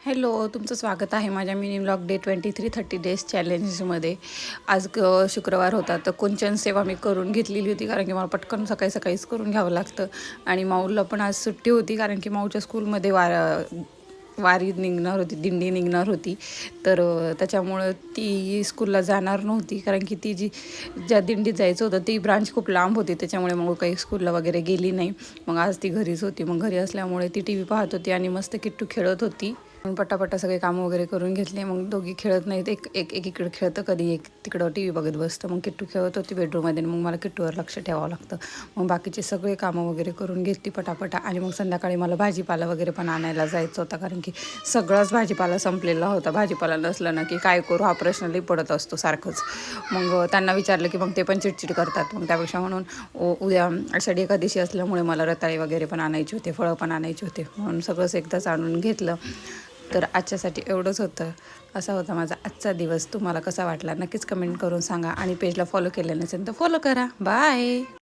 Hello, तुमचं स्वागत आहे माझ्या मिनी व्लॉग डे 23-30 डेज चॅलेंजमध्ये. आज शुक्रवार होता, तर कुंचन सेवा मी करून घेतलेली होती, कारण की मला पटकन सकाळी सकाळीच करून घ्यावं लागतं. आणि माऊला पण आज सुट्टी होती, कारण की माऊच्या स्कूलमध्ये वारी निघणार होती, दिंडी निघणार होती. तर त्याच्यामुळं ती स्कूलला जाणार नव्हती, कारण की ती ज्या दिंडीत जायचं होतं ती ब्रांच खूप लांब होती. त्याच्यामुळे मग काही स्कूलला वगैरे गेली नाही. मग आज ती घरीच होती. मग घरी असल्यामुळे ती टी व्ही पाहत होती आणि मस्त किट्टू खेळत होती. पटापटा सगळे कामं वगैरे करून घेतले. मग दोघी खेळत नाहीत, एक इकडं खेळतं, कधी एक तिकडं टी व्ही बघत बसतं. मग किट्टू खेळत होती बेडरूममध्ये, मग मला किट्टूवर लक्ष ठेवावं लागतं. मग बाकीचे सगळे कामं वगैरे करून घेतली पटापटा. आणि मग संध्याकाळी मला भाजीपाला वगैरे पण आणायला जायचं होता, कारण की सगळाच भाजीपाला संपलेला होता. भाजीपाला नसला ना की काय करू हा प्रश्न लई पडत असतो सारखंच. मग त्यांना विचारलं की मग ते पण चिडचिड करतात. मग त्यापेक्षा म्हणून उद्या आषाढी एकादशी असल्यामुळे मला रताळे वगैरे पण आणायचे होते, फळं पण आणायचे होते, म्हणून सगळंच एकदाच आणून घेतलं. तर आजच्यासाठी एवढंच होतं. असा होता माझा आजचा दिवस. तुम्हाला कसा वाटला नक्कीच कमेंट करून सांगा. आणि पेजला फॉलो केलं नसेल तर फॉलो करा. बाय.